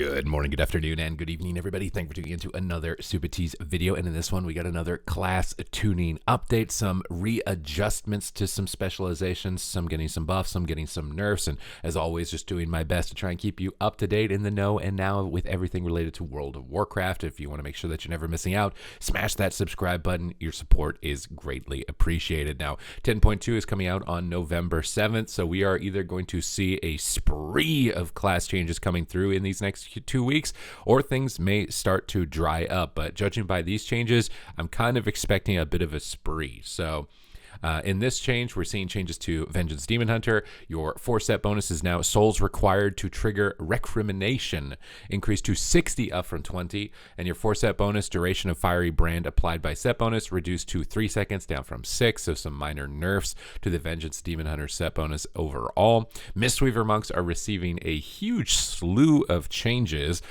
Good morning, good afternoon, and good evening, everybody. Thank you for tuning into another Supatease video. And in this one, we got another class tuning update, some readjustments to some specializations, some getting some buffs, some getting some nerfs. And as always, just doing my best to try and keep you up to date in the know and now with everything related to World of Warcraft. If you want to make sure that you're never missing out, smash that subscribe button. Your support is greatly appreciated. Now, 10.2 is coming out on November 7th, so we are either going to see a spree of class changes coming through in these next 2 weeks, or things may start to dry up. But judging by these changes, I'm kind of expecting a bit of a spree. So in this change, we're seeing changes to Vengeance Demon Hunter. Your 4-set bonus is now souls required to trigger Recrimination, increased to 60 up from 20. And your 4-set bonus, duration of Fiery Brand applied by set bonus, reduced to 3 seconds down from 6. So some minor nerfs to the Vengeance Demon Hunter set bonus overall. Mistweaver Monks are receiving a huge slew of changes.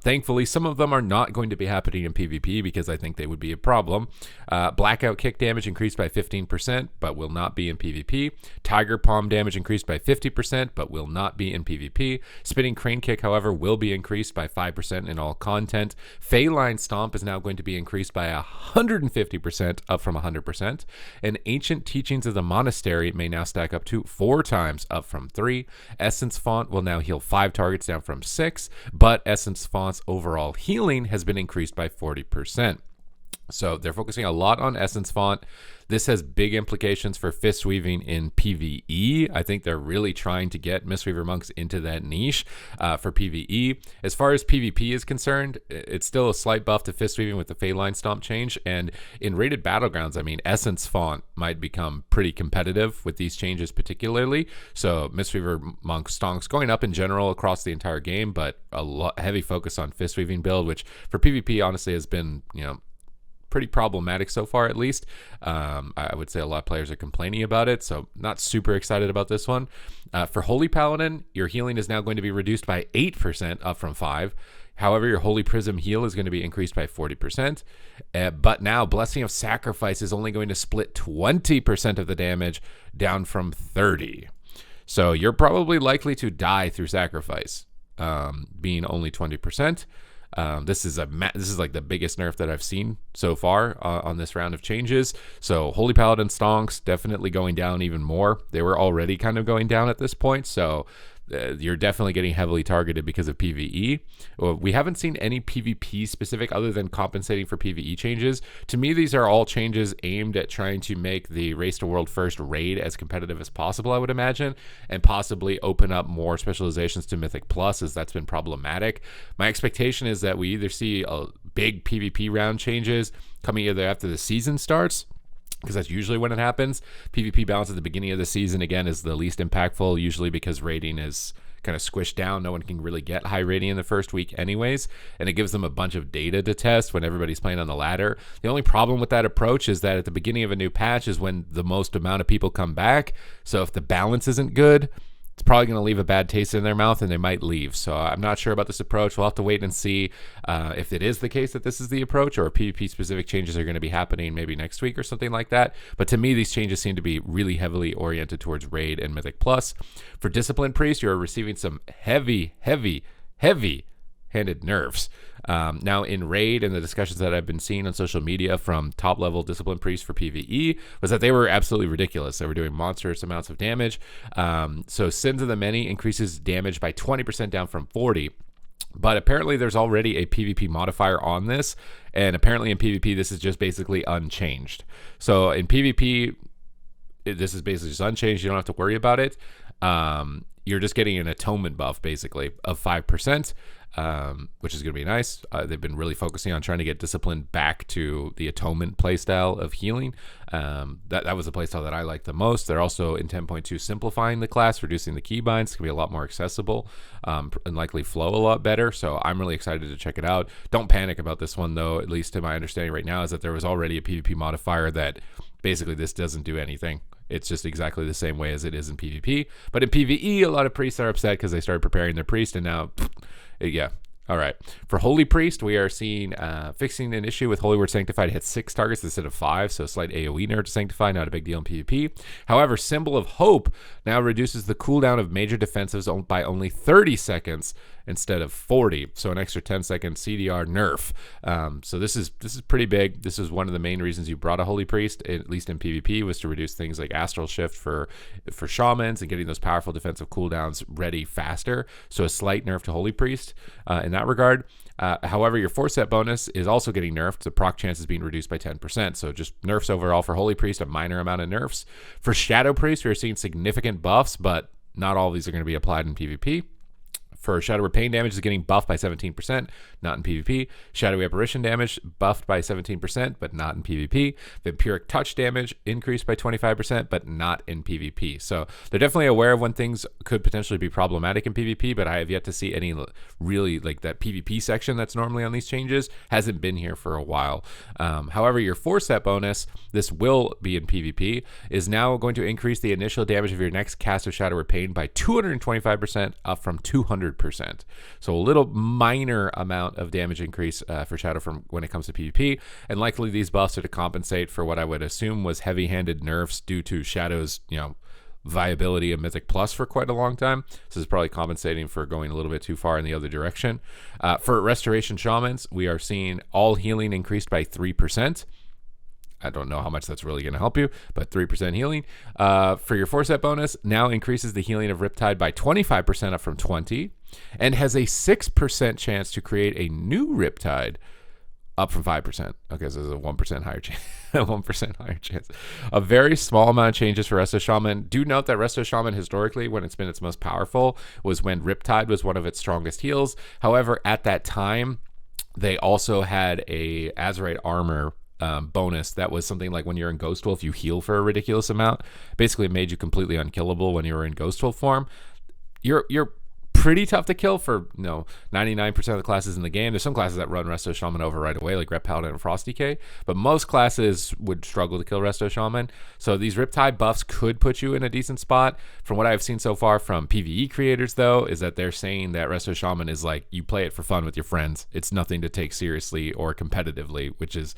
Thankfully, some of them are not going to be happening in PvP because I think they would be a problem. Blackout kick damage increased by 15%. But will not be in PvP. Tiger Palm damage increased by 50%, but will not be in PvP. Spinning Crane Kick, however, will be increased by 5% in all content. Feline Stomp is now going to be increased by 150%, up from 100%. And Ancient Teachings of the Monastery may now stack up to 4 times, up from 3. Essence Font will now heal 5 targets, down from 6. But Essence Font's overall healing has been increased by 40%. So they're focusing a lot on Essence Font. This has big implications for fist weaving in PvE. I think they're really trying to get Mistweaver Monks into that niche for PvE. As far as PvP is concerned, it's still a slight buff to fist weaving with the Feline Stomp change. And in rated battlegrounds, I mean, Essence Font might become pretty competitive with these changes particularly. So Mistweaver Monk stonks going up in general across the entire game, but heavy focus on fist weaving build, which for PvP honestly has been, pretty problematic so far, at least. I would say a lot of players are complaining about it, so not super excited about this one. For Holy Paladin, your healing is now going to be reduced by 8%, up from 5. However, your Holy Prism heal is going to be increased by 40%. But now Blessing of Sacrifice is only going to split 20% of the damage, down from 30. So you're probably likely to die through sacrifice, being only 20%. This is like the biggest nerf that I've seen so far on this round of changes. So Holy Paladin stonks definitely going down even more. They were already kind of going down at this point, so you're definitely getting heavily targeted because of PvE. We haven't seen any PvP specific other than compensating for PvE changes. To me, these are all changes aimed at trying to make the Race to World First raid as competitive as possible, I would imagine, and possibly open up more specializations to Mythic Plus, as that's been problematic. My expectation is that we either see a big PvP round changes coming either after the season starts, because that's usually when it happens. PvP balance at the beginning of the season, again, is the least impactful, usually because rating is kind of squished down. No one can really get high rating in the first week anyways, and it gives them a bunch of data to test when everybody's playing on the ladder. The only problem with that approach is that at the beginning of a new patch is when the most amount of people come back. So if the balance isn't good, it's probably going to leave a bad taste in their mouth and they might leave. So I'm not sure about this approach. We'll have to wait and see if it is the case that this is the approach, or PvP specific changes are going to be happening maybe next week or something like that. But to me, these changes seem to be really heavily oriented towards Raid and Mythic Plus. For Discipline Priest, you're receiving some heavy handed nerfs. Now in Raid, and the discussions that I've been seeing on social media from top level Discipline Priests for PvE was that they were absolutely ridiculous. They were doing monstrous amounts of damage. So Sins of the Many increases damage by 20%, down from 40. But apparently there's already a PvP modifier on this, and apparently in PvP this is just basically unchanged. So in PvP this is basically just unchanged. You don't have to worry about it. You're just getting an atonement buff basically of 5%, which is going to be nice. They've been really focusing on trying to get Discipline back to the atonement playstyle of healing. That was the playstyle that I liked the most. They're also in 10.2 simplifying the class, reducing the keybinds. It's going to be a lot more accessible and likely flow a lot better. So I'm really excited to check it out. Don't panic about this one though, at least to my understanding right now, is that there was already a PvP modifier that basically this doesn't do anything. It's just exactly the same way as it is in PvP. But in PvE, a lot of priests are upset because they started preparing their priest, and now, yeah. All right. For Holy Priest, we are seeing fixing an issue with Holy Word Sanctified hits 6 targets instead of 5, so a slight AoE nerf to Sanctify, not a big deal in PvP. However, Symbol of Hope now reduces the cooldown of major defensives by only 30 seconds instead of 40. So an extra 10-second CDR nerf. So this is pretty big. This is one of the main reasons you brought a Holy Priest, at least in PvP, was to reduce things like Astral Shift for shamans and getting those powerful defensive cooldowns ready faster. So a slight nerf to Holy Priest in that regard. However, your 4-set bonus is also getting nerfed. The proc chance is being reduced by 10%. So just nerfs overall for Holy Priest, a minor amount of nerfs. For Shadow Priest, we're seeing significant buffs, but not all of these are going to be applied in PvP. For Shadow Pain damage is getting buffed by 17%, not in PvP. Shadowy Apparition damage buffed by 17%, but not in PvP. Vampiric Touch damage increased by 25%, but not in PvP. So they're definitely aware of when things could potentially be problematic in PvP, but I have yet to see any really like that PvP section that's normally on these changes hasn't been here for a while. However, your 4-set bonus, this will be in PvP, is now going to increase the initial damage of your next cast of Shadow Pain by 225%, up from 200%. So a little minor amount of damage increase for Shadow from when it comes to PvP, and likely these buffs are to compensate for what I would assume was heavy-handed nerfs due to Shadow's, viability of Mythic Plus for quite a long time. So this is probably compensating for going a little bit too far in the other direction. For Restoration Shamans, we are seeing all healing increased by 3%. I don't know how much that's really going to help you, but 3% healing. For your 4-set bonus, now increases the healing of Riptide by 25%, up from 20, and has a 6% chance to create a new Riptide, up from 5%. Okay, so there's a 1% higher chance. 1% higher chance. A very small amount of changes for Resto Shaman. Do note that Resto Shaman, historically, when it's been its most powerful, was when Riptide was one of its strongest heals. However, at that time, they also had a Azerite armor bonus that was something like when you're in Ghost Wolf, you heal for a ridiculous amount. Basically, it made you completely unkillable when you were in Ghost Wolf form. You're pretty tough to kill for 99% of the classes in the game. There's some classes that run Resto Shaman over right away, like Rep Paladin and Frost Decay, but most classes would struggle to kill Resto Shaman. So these Riptide buffs could put you in a decent spot. From what I've seen so far from PvE creators, though, is that they're saying that Resto Shaman is like you play it for fun with your friends. It's nothing to take seriously or competitively, which is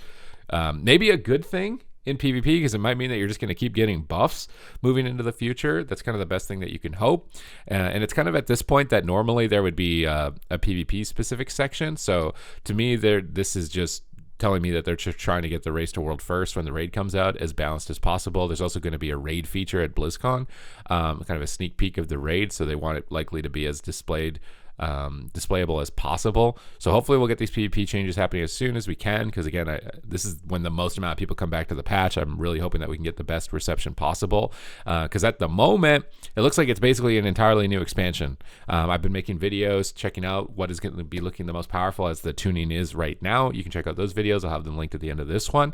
maybe a good thing in PvP, because it might mean that you're just going to keep getting buffs moving into the future. That's kind of the best thing that you can hope. And it's kind of at this point that normally there would be a PvP specific section. So to me, this is just telling me that they're just trying to get the Race to World first when the raid comes out as balanced as possible. There's also going to be a raid feature at BlizzCon, kind of a sneak peek of the raid. So they want it likely to be as displayable as possible. So hopefully we'll get these PvP changes happening as soon as we can, because again, this is when the most amount of people come back to the patch. I'm really hoping that we can get the best reception possible, because at the moment it looks like it's basically an entirely new expansion. I've been making videos checking out what is going to be looking the most powerful as the tuning is right now. You can check out those videos. I'll have them linked at the end of this one.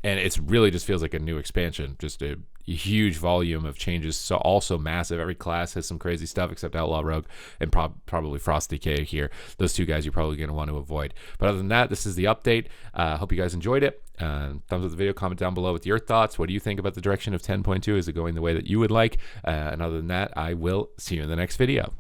And it's really just feels like a new expansion, just a huge volume of changes, so also massive. Every class has some crazy stuff except Outlaw Rogue and probably Frost Decay here. Those two guys you're probably going to want to avoid. But other than that, this is the update. Hope you guys enjoyed it. Thumbs up the video, comment down below with your thoughts. What do you think about the direction of 10.2? Is it going the way that you would like? And other than that, I will see you in the next video.